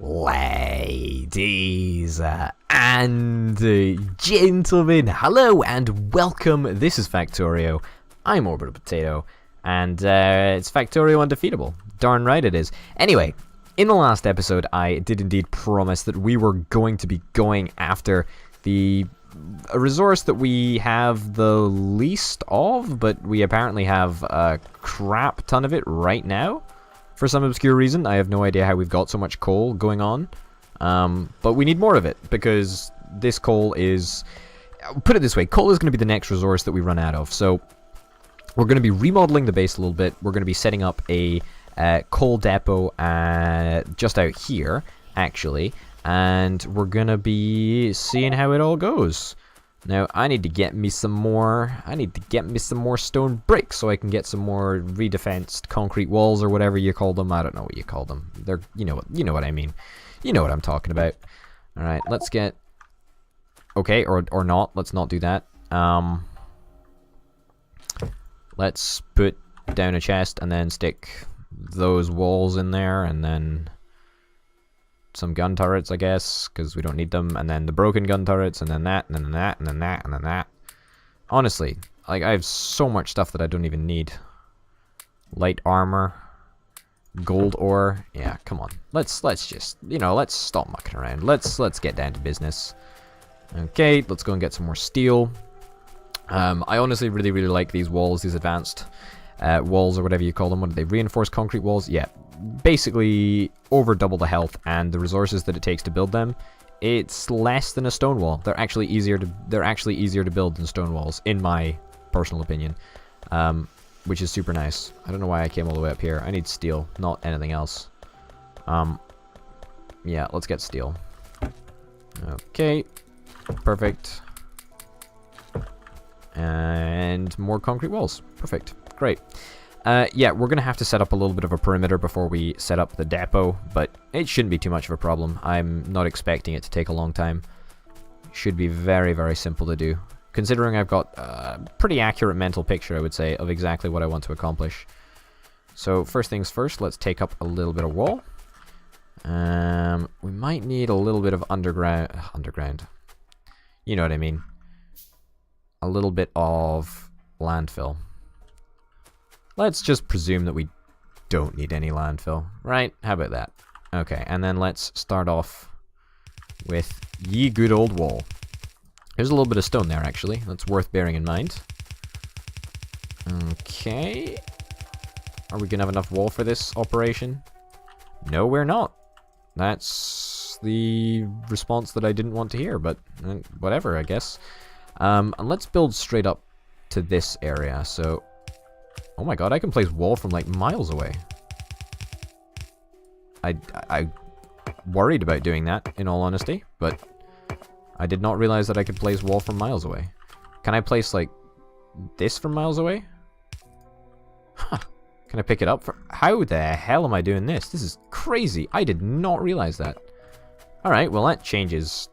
Ladies and gentlemen, hello and welcome. This is Factorio. I'm Orbital Potato, and it's Factorio Undefeatable. Darn right it is. Anyway, in the last episode, I did indeed promise that we were going to be going after a resource that we have the least of, but we apparently have a crap ton of it right now. For some obscure reason, I have no idea how we've got so much coal going on. But we need more of it, because this coal is... Put it this way, coal is going to be the next resource that we run out of. So, we're going to be remodeling the base a little bit. We're going to be setting up a coal depot just out here, actually. And we're going to be seeing how it all goes. Now, I need to get me some more stone bricks so I can get some more redefensed concrete walls or whatever you call them. I don't know what you call them. They're you know what I mean. You know what I'm talking about. All right, let's get okay or not. Let's not do that. Let's put down a chest and then stick those walls in there, and then some gun turrets, I guess, because we don't need them, and then the broken gun turrets, and then that, and then that, and then that, and then that. Honestly, like, I have so much stuff that I don't even need. Light armor, gold ore. Yeah, come on. Let's just, let's stop mucking around. Let's get down to business. Okay, let's go and get some more steel. I honestly really like these walls, these advanced walls or whatever you call them. What are they? Reinforced concrete walls? Yeah. Basically over double the health and the resources that it takes to build them. It's less than a stone wall. They're actually easier to build than stone walls, in my personal opinion. Which is super nice. I don't know why I came all the way up here. I need steel, not anything else. Yeah, let's get steel. Okay. Perfect. And more concrete walls. Perfect. Great. Yeah, we're going to have to set up a little bit of a perimeter before we set up the depot, but it shouldn't be too much of a problem. I'm not expecting it to take a long time. Should be very simple to do, considering I've got a pretty accurate mental picture, I would say, of exactly what I want to accomplish. So, first things first, let's take up a little bit of wall. We might need a little bit of underground. You know what I mean. A little bit of landfill. Let's just presume that we don't need any landfill, right? How about that? Okay, and then let's start off with ye good old wall. There's a little bit of stone there, actually. That's worth bearing in mind. Okay. Are we going to have enough wall for this operation? No, we're not. That's the response that I didn't want to hear, but whatever, I guess. And let's build straight up to this area, so... Oh my god, I can place wall from like miles away. I worried about doing that, in all honesty, but I did not realize that I could place wall from miles away. Can I place like this from miles away? Huh. Can I pick it up from... How the hell am I doing this? This is crazy. I did not realize that. Alright, well that changes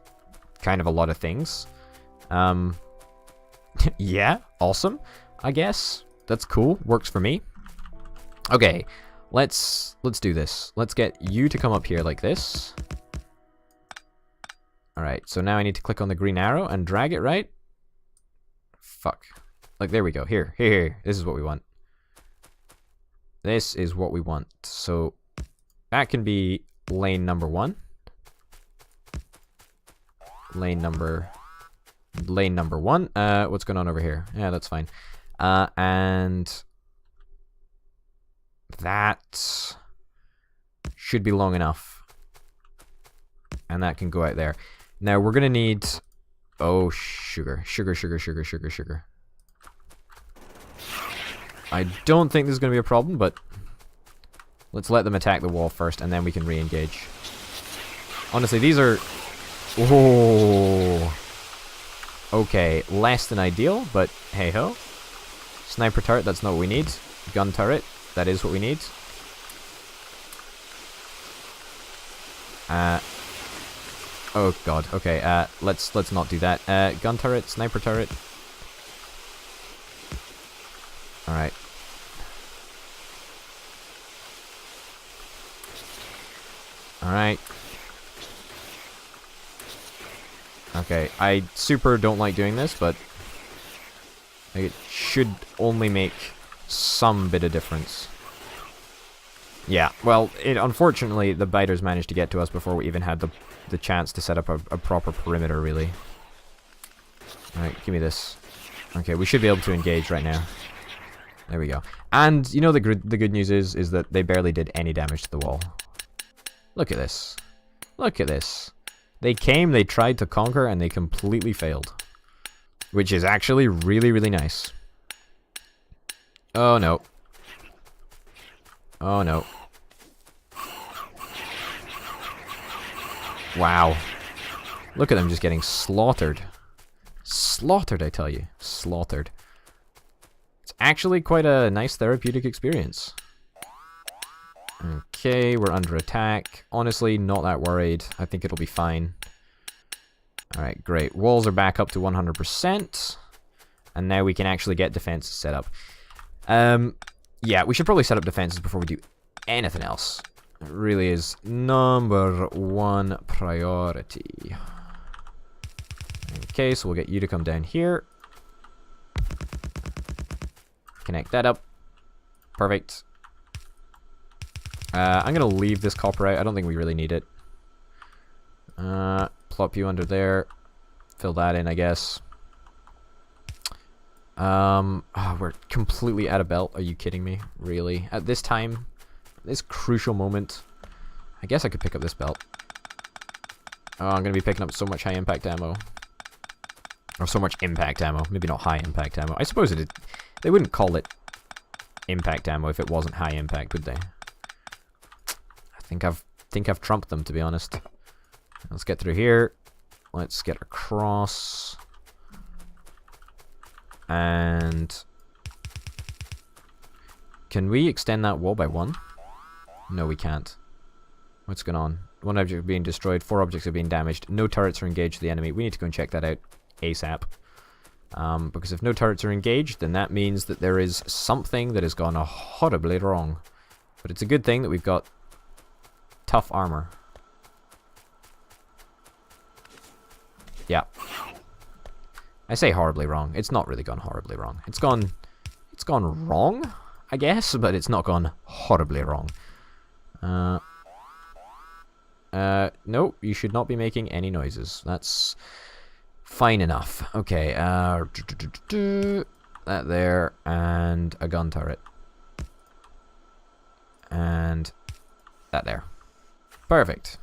kind of a lot of things. Yeah, awesome, I guess. That's cool. Works for me. Okay, let's do this. Let's get you to come up here like this. Alright, so now I need to click on the green arrow and drag it, right? Fuck. Like, there we go. Here. This is what we want. This is what we want. So, that can be lane number 1. Lane number 1. What's going on over here? Yeah, that's fine. And that should be long enough. And that can go out there. Now we're gonna need... Oh, sugar. I don't think this is gonna be a problem, but let's let them attack the wall first, and then we can re-engage. Honestly, these are... Oh... Okay, less than ideal, but hey-ho. Sniper turret, that's not what we need. Gun turret, that is what we need. Oh god, okay, let's not do that. Gun turret, sniper turret. Alright. Alright. Okay, I super don't like doing this, but it should only make some bit of difference. Yeah, well, unfortunately, the biters managed to get to us before we even had the chance to set up a proper perimeter, really. Alright, give me this. Okay, we should be able to engage right now. There we go. And, you know, the good news is that they barely did any damage to the wall. Look at this. Look at this. They came, they tried to conquer, and they completely failed. Which is actually really, really nice. Oh, no. Oh, no. Wow. Look at them just getting slaughtered. Slaughtered, I tell you. Slaughtered. It's actually quite a nice therapeutic experience. Okay, we're under attack. Honestly, not that worried. I think it'll be fine. Alright, great. Walls are back up to 100%. And now we can actually get defenses set up. Yeah, we should probably set up defenses before we do anything else. It really is number one priority. Okay, so we'll get you to come down here. Connect that up. Perfect. I'm going to leave this copper out. I don't think we really need it. Plop you under there. Fill that in, I guess. We're completely out of belt. Are you kidding me? Really? At this time? This crucial moment? I guess I could pick up this belt. Oh, I'm going to be picking up so much high impact ammo. Or so much impact ammo. Maybe not high impact ammo. I suppose they wouldn't call it impact ammo if it wasn't high impact, would they? I think I've trumped them, to be honest. Let's get through here. Let's get across. And can we extend that wall by 1? No, we can't. What's going on? 1 object being destroyed, 4 objects are being damaged, no turrets are engaged with the enemy. We need to go and check that out ASAP. Because if no turrets are engaged, then that means that there is something that has gone horribly wrong. But it's a good thing that we've got tough armor. Yeah. I say horribly wrong. It's not really gone horribly wrong. It's gone wrong, I guess, but it's not gone horribly wrong. No, you should not be making any noises. That's fine enough. Okay, that there, and a gun turret. And that there. Perfect.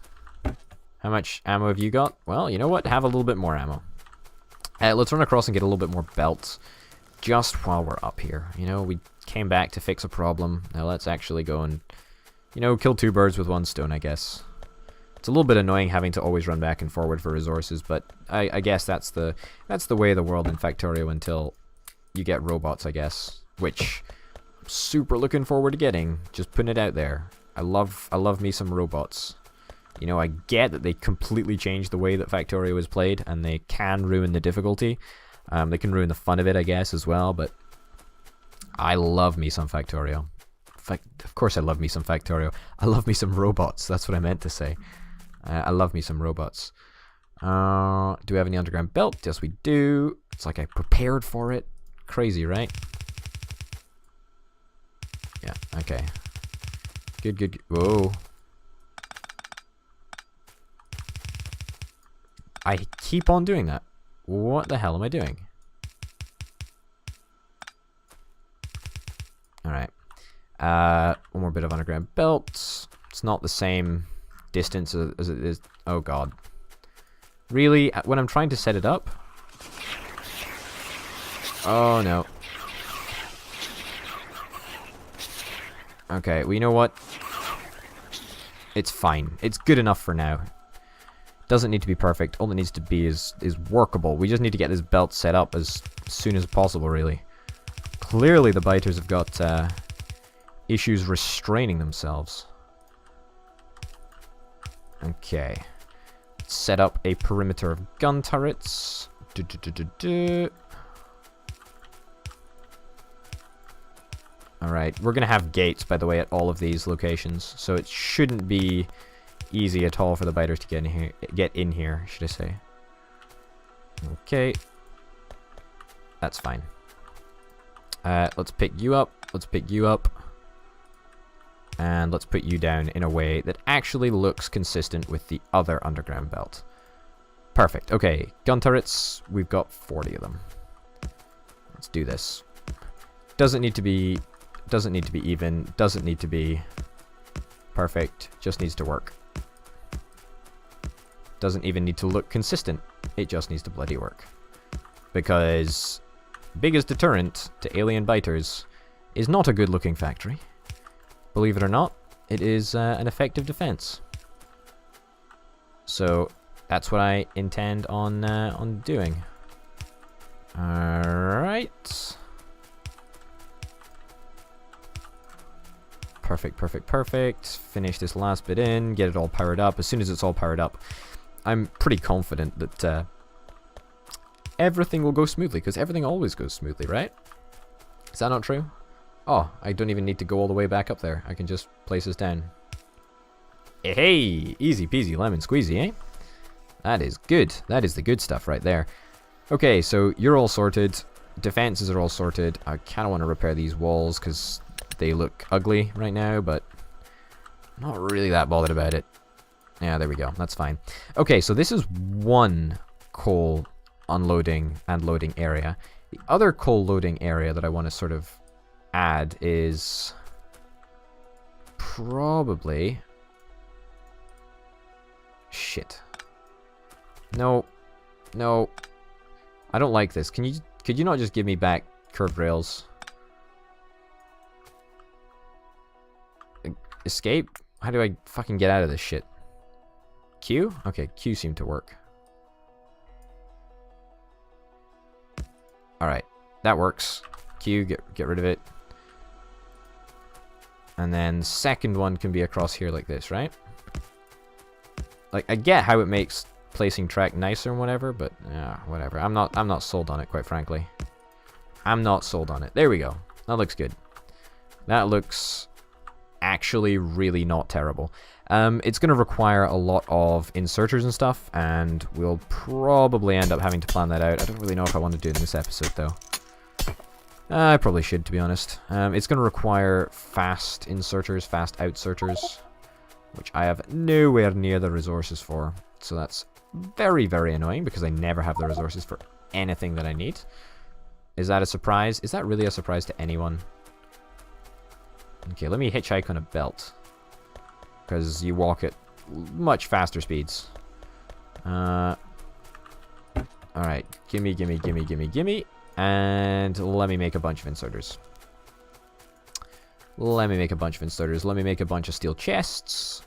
How much ammo have you got? Well, you know what? Have a little bit more ammo. Let's run across and get a little bit more belts just while we're up here. You know, we came back to fix a problem. Now let's actually go and, you know, kill 2 birds with 1 stone, I guess. It's a little bit annoying having to always run back and forward for resources, but I guess that's the way of the world in Factorio until you get robots, I guess. Which I'm super looking forward to getting. Just putting it out there. I love me some robots. You know, I get that they completely changed the way that Factorio is played, and they can ruin the difficulty. They can ruin the fun of it, I guess, as well, but I love me some Factorio. Of course I love me some Factorio. I love me some robots, that's what I meant to say. I love me some robots. Do we have any underground belt? Yes, we do. It's like I prepared for it. Crazy, right? Yeah, okay. Good. Whoa. I keep on doing that. What the hell am I doing? Alright. One more bit of underground belt. It's not the same distance as it is. Oh god. Really? When I'm trying to set it up? Oh no. Okay, well, you know what? It's fine. It's good enough for now. Doesn't need to be perfect. All it needs to be is workable. We just need to get this belt set up as soon as possible, really. Clearly the biters have got issues restraining themselves. Okay. Let's set up a perimeter of gun turrets. Alright, we're going to have gates, by the way, at all of these locations, so it shouldn't be easy at all for the biters to get in here, should I say. Okay. That's fine. Let's pick you up. Let's pick you up. And let's put you down in a way that actually looks consistent with the other underground belt. Perfect. Okay, gun turrets. We've got 40 of them. Let's do this. Doesn't need to be even. Doesn't need to be perfect. Just needs to work. Doesn't even need to look consistent. It just needs to bloody work. Because biggest deterrent to alien biters is not a good-looking factory. Believe it or not, it is an effective defense. So that's what I intend on doing. All right. Perfect, perfect, perfect. Finish this last bit in, get it all powered up. As soon as it's all powered up, I'm pretty confident that everything will go smoothly, because everything always goes smoothly, right? Is that not true? Oh, I don't even need to go all the way back up there. I can just place this down. Hey, easy peasy lemon squeezy, eh? That is good. That is the good stuff right there. Okay, so you're all sorted. Defenses are all sorted. I kind of want to repair these walls because they look ugly right now, but I'm not really that bothered about it. Yeah, there we go. That's fine. Okay, so this is one coal unloading and loading area. The other coal loading area that I want to sort of add is probably... Shit. No. No. I don't like this. Could you not just give me back curved rails? Escape? How do I fucking get out of this shit? Q? Okay, Q seemed to work. Alright, that works. Q, get rid of it. And then the second one can be across here like this, right? Like, I get how it makes placing track nicer and whatever, but yeah, whatever. I'm not sold on it, quite frankly. I'm not sold on it. There we go. That looks good. That looks actually really not terrible. It's going to require a lot of inserters and stuff, and we'll probably end up having to plan that out. I don't really know if I want to do it in this episode, though. I probably should, to be honest. It's going to require fast inserters, fast outserters, which I have nowhere near the resources for. So that's very, very annoying, because I never have the resources for anything that I need. Is that a surprise? Is that really a surprise to anyone? Okay, let me hitchhike on a belt, because you walk at much faster speeds. Alright, gimme, gimme, gimme, gimme, gimme. And let me make a bunch of inserters. Let me make a bunch of inserters. Let me make a bunch of steel chests.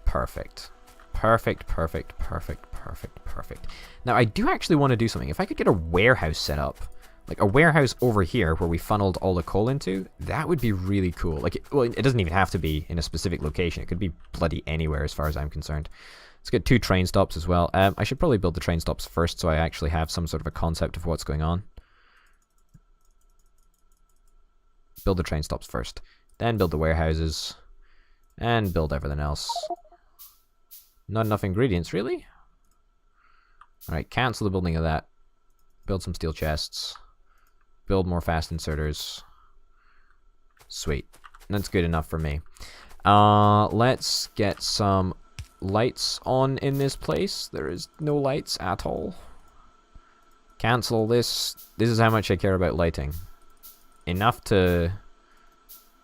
Perfect. Perfect, perfect, perfect, perfect, perfect. Now, I do actually want to do something. If I could get a warehouse set up, like a warehouse over here where we funneled all the coal into, that would be really cool. Like, well, it doesn't even have to be in a specific location. It could be bloody anywhere as far as I'm concerned. Let's get 2 train stops as well. I should probably build the train stops first so I actually have some sort of a concept of what's going on. Build the train stops first. Then build the warehouses. And build everything else. Not enough ingredients, really? Alright, cancel the building of that. Build some steel chests. Build more fast inserters. Sweet. That's good enough for me. Let's get some lights on in this place. There is no lights at all. Cancel this. This is how much I care about lighting. Enough to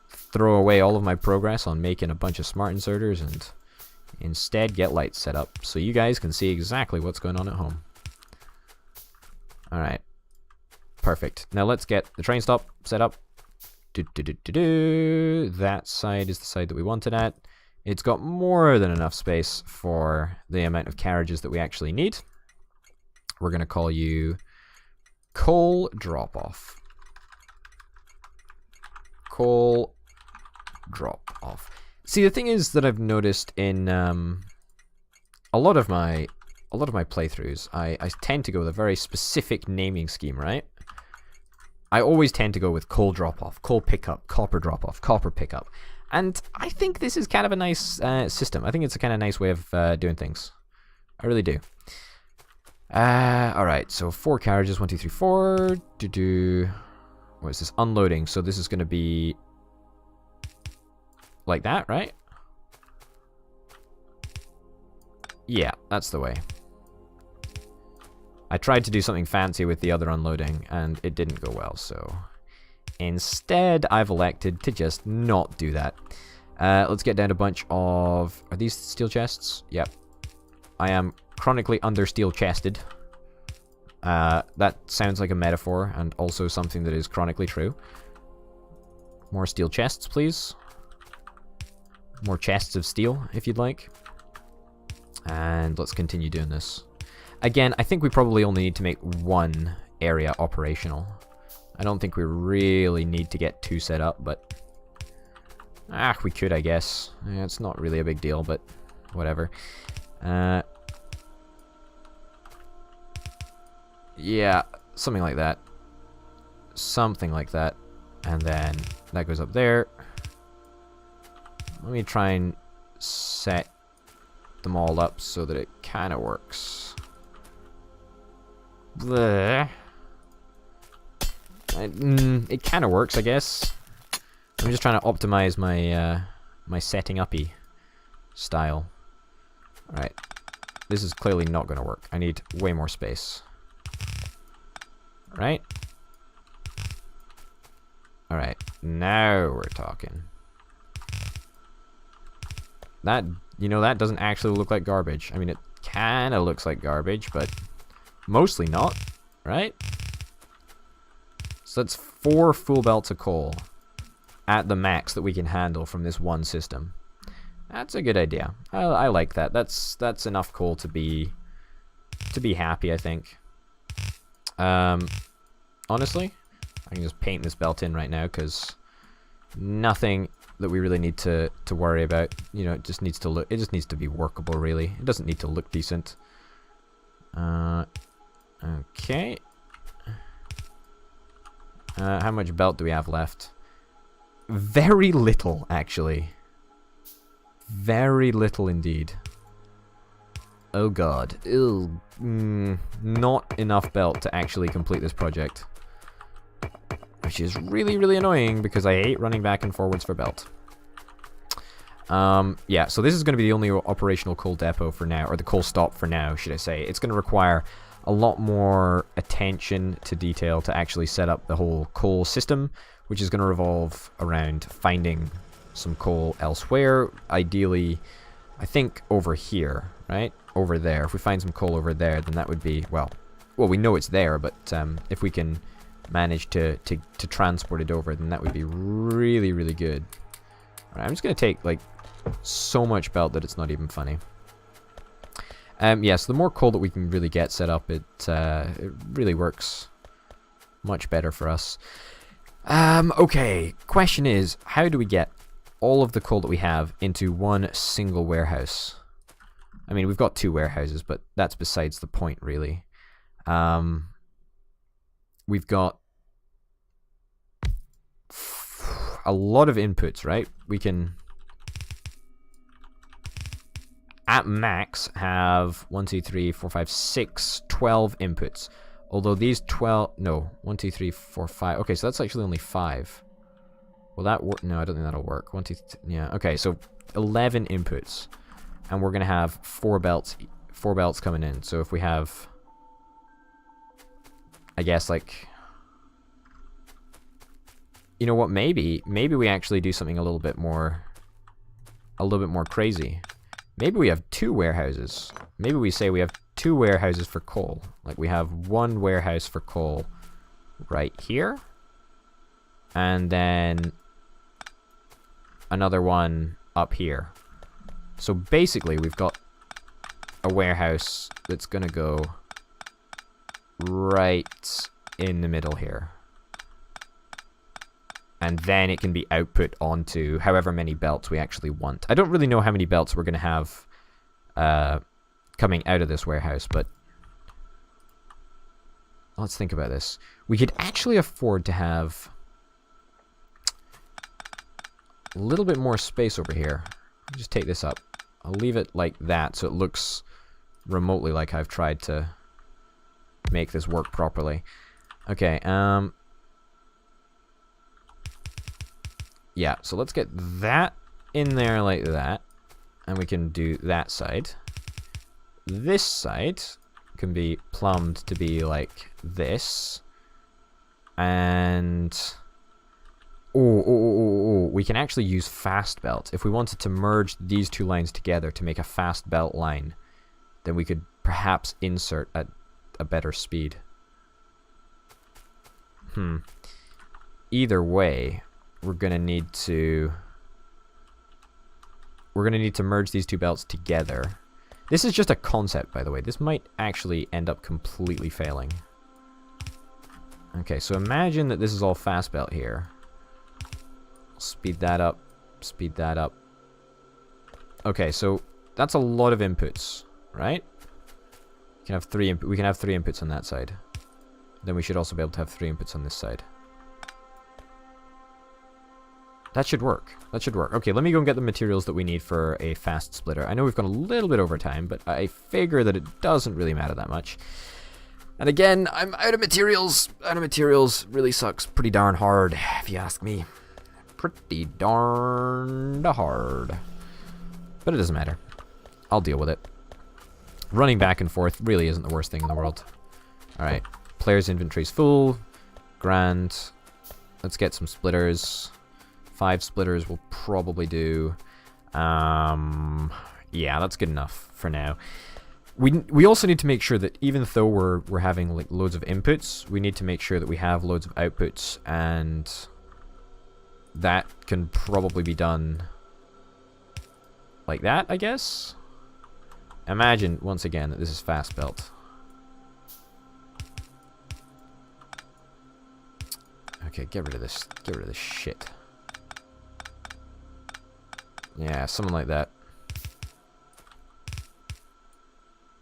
throw away all of my progress on making a bunch of smart inserters and instead get lights set up so you guys can see exactly what's going on at home. Alright. Perfect. Now let's get the train stop set up. That side is the side that we wanted at. It's got more than enough space for the amount of carriages that we actually need. We're going to call you coal drop-off. Coal drop-off. See, the thing is that I've noticed in a lot of my playthroughs, I tend to go with a very specific naming scheme, right? I always tend to go with coal drop-off, coal pickup, copper drop-off, copper pickup. And I think this is kind of a nice system. I think it's a kind of nice way of doing things. I really do. Alright, so 4 carriages, 1, 2, 3, 4. What is this? Unloading. So this is going to be like that, right? Yeah, that's the way. I tried to do something fancy with the other unloading, and it didn't go well, so instead I've elected to just not do that. Let's get down a bunch of... Are these steel chests? Yep. I am chronically under steel chested. That sounds like a metaphor, and also something that is chronically true. More steel chests, please. More chests of steel, if you'd like. And let's continue doing this. Again, I think we probably only need to make one area operational. I don't think we really need to get 2 set up, but... we could, I guess. Yeah, it's not really a big deal, but whatever. Yeah, something like that. Something like that. And then that goes up there. Let me try and set them all up so that it kind of works. Bleh. It kind of works, I guess. I'm just trying to optimize my my setting up-y style. Alright. This is clearly not going to work. I need way more space. Right? Alright. Now we're talking. That, you know, that doesn't actually look like garbage. I mean, it kind of looks like garbage, but mostly not, right? So that's 4 full belts of coal at the max that we can handle from this one system. That's a good idea. I like that. That's enough coal to be happy, I think. Honestly, I can just paint this belt in right now because nothing that we really need to worry about. You know, it just needs to look. It just needs to be workable, really. It doesn't need to look decent. Okay. How much belt do we have left? Very little, actually. Very little indeed. Oh god. Ew. Not enough belt to actually complete this project. Which is really, really annoying because I hate running back and forwards for belt. Yeah, so this is going to be the only operational coal depot for now, or the coal stop for now, should I say. It's going to require a lot more attention to detail to actually set up the whole coal system, which is going to revolve around finding some coal elsewhere. Ideally, I think over here, right? Over there. If we find some coal over there, then that would be, well, we know it's there, but if we can manage to transport it over, then that would be really, really good. Alright, I'm just going to take, like, so much belt that it's not even funny. Yeah, so the more coal that we can really get set up, it really works much better for us. Okay, question is, how do we get all of the coal that we have into one single warehouse? I mean, we've got 2 warehouses, but that's besides the point, really. We've got a lot of inputs, right? We can, at max, have 1, 2, 3, 4, 5, 6, 12 inputs. Although these 12, no, 1, 2, 3, 4, 5. Okay, so that's actually only 5. Will that work? No, I don't think that'll work. 1, 2, yeah. Okay, so 11 inputs, and we're gonna have 4 belts coming in. So if we have, I guess, like, you know what? Maybe we actually do something a little bit more crazy. Maybe we have 2 warehouses. Maybe we say we have 2 warehouses for coal. Like, we have 1 warehouse for coal right here, and then another one up here. So basically, we've got a warehouse that's gonna go right in the middle here. And then it can be output onto however many belts we actually want. I don't really know how many belts we're going to have coming out of this warehouse, but let's think about this. We could actually afford to have a little bit more space over here. Just take this up. I'll leave it like that so it looks remotely like I've tried to make this work properly. Okay, yeah, so let's get that in there like that. And we can do that side. This side can be plumbed to be like this. And... we can actually use fast belt. If we wanted to merge these two lines together to make a fast belt line, then we could perhaps insert at a better speed. Either way, we're gonna need to merge these two belts together. This is just a concept, by the way. This might actually end up completely failing. Okay, so imagine that this is all fast belt here. Speed that up. Speed that up. Okay, so that's a lot of inputs, right? We can have three inputs on that side. Then we should also be able to have 3 inputs on this side. That should work. That should work. Okay, let me go and get the materials that we need for a fast splitter. I know we've gone a little bit over time, but I figure that it doesn't really matter that much. And again, I'm out of materials. Out of materials really sucks pretty darn hard, if you ask me. Pretty darn hard. But it doesn't matter. I'll deal with it. Running back and forth really isn't the worst thing in the world. Alright, player's inventory's full. Grand. Let's get some splitters. 5 splitters will probably do. Yeah, that's good enough for now. We also need to make sure that even though we're having like loads of inputs, we need to make sure that we have loads of outputs, and that can probably be done like that, I guess. Imagine once again that this is fast belt. Okay, get rid of this. Get rid of this shit. Yeah, something like that.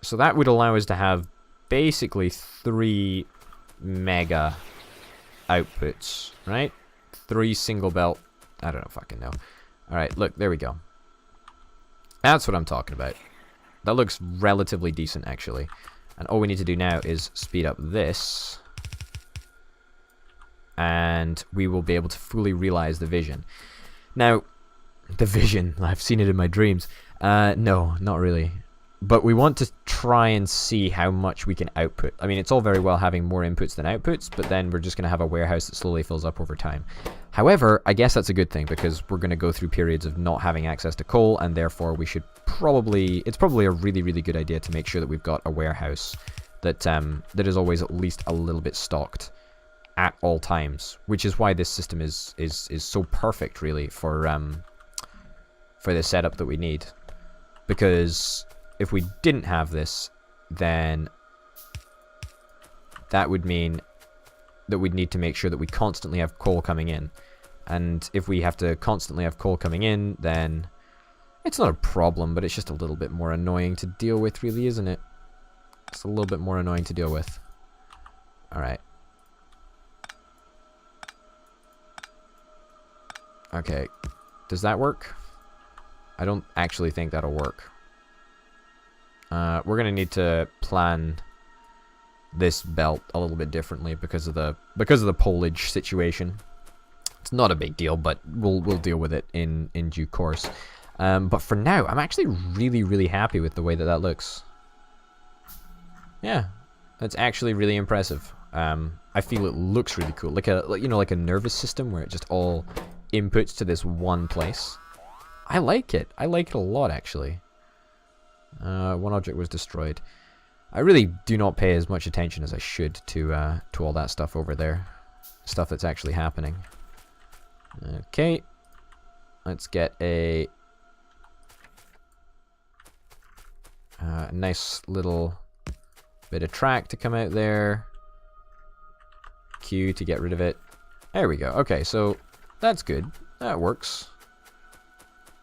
So that would allow us to have basically 3 mega outputs, right? 3 single belt. I don't know, fucking know. Alright, look, there we go. That's what I'm talking about. That looks relatively decent, actually. And all we need to do now is speed up this. And we will be able to fully realize the vision. Now, the vision, I've seen it in my dreams. No, not really. But we want to try and see how much we can output. I mean, it's all very well having more inputs than outputs, but then we're just going to have a warehouse that slowly fills up over time. However, I guess that's a good thing, because we're going to go through periods of not having access to coal, and therefore we should probably... It's probably a really, really good idea to make sure that we've got a warehouse that that is always at least a little bit stocked at all times, which is why this system is so perfect, really, for the setup that we need. Because if we didn't have this, then that would mean that we'd need to make sure that we constantly have coal coming in. And if we have to constantly have coal coming in, then it's not a problem, but it's just a little bit more annoying to deal with, really, isn't it? It's a little bit more annoying to deal with. Alright. Okay. Does that work? I don't actually think that'll work. We're going to need to plan this belt a little bit differently because of the polage situation. It's not a big deal, but we'll deal with it in due course. But for now, I'm actually really, really happy with the way that looks. Yeah, that's actually really impressive. I feel it looks really cool, like a nervous system where it just all inputs to this one place. I like it. I like it a lot, actually. One object was destroyed. I really do not pay as much attention as I should to all that stuff over there. Stuff that's actually happening. Okay. Let's get a nice little bit of track to come out there. Q to get rid of it. There we go. Okay, so that's good. That works.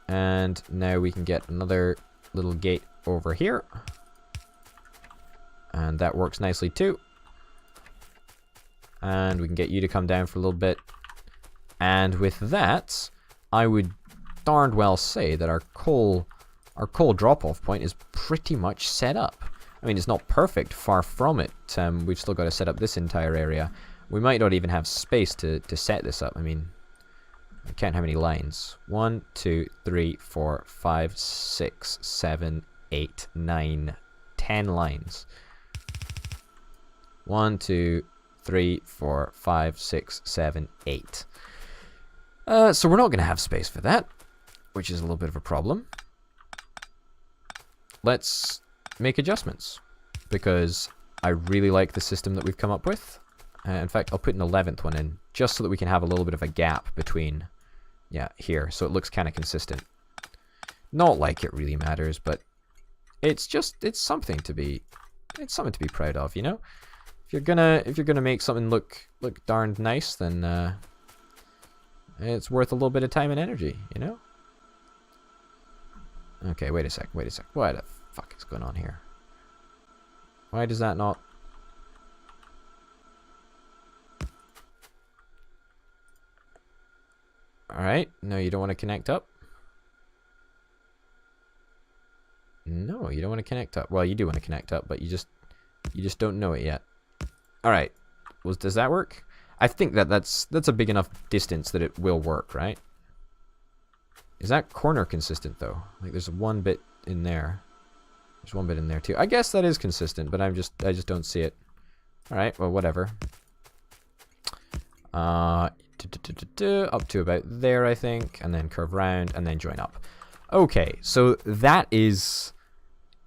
And now we can get another little gate over here. And that works nicely too. And we can get you to come down for a little bit. And with that, I would darned well say that our coal drop-off point is pretty much set up. I mean, it's not perfect, far from it. We've still got to set up this entire area. We might not even have space to set this up. I mean, I can't have any lines. 1, 2, 3, 4, 5, 6, 7, 8, 9, 10 lines. 1, 2, 3, 4, 5, 6, 7, 8. So we're not going to have space for that, which is a little bit of a problem. Let's make adjustments, because I really like the system that we've come up with. In fact, I'll put an 11th one in, just so that we can have a little bit of a gap between, yeah, here, so it looks kind of consistent. Not like it really matters, but it's something to be, proud of, you know? If you're gonna make something look darned nice, then it's worth a little bit of time and energy, you know? Okay, wait a sec. What the fuck is going on here? Why does that not... Alright, no, you don't want to connect up? No, you don't want to connect up. Well, you do want to connect up, but you just don't know it yet. Alright, well, does that work? I think that's a big enough distance that it will work, right? Is that corner consistent, though? Like, there's one bit in there. There's one bit in there, too. I guess that is consistent, but I just don't see it. Alright, well, whatever. Up to about there, I think, and then curve round, and then join up. Okay, so that is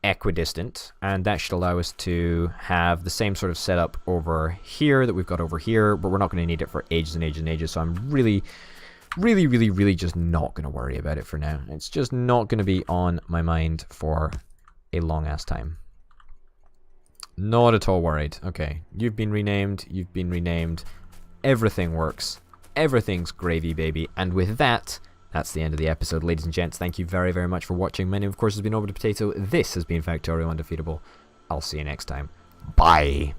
equidistant, and that should allow us to have the same sort of setup over here that we've got over here, but we're not going to need it for ages and ages and ages, so I'm really just not going to worry about it for now. It's just not going to be on my mind for a long ass time. Not at all worried. Okay, you've been renamed, everything works, everything's gravy, baby, and with that, that's the end of the episode, ladies and gents. Thank you very, very much for watching. My name, of course, has been Over the Potato. This has been Factorio Undefeatable. I'll see you next time. Bye.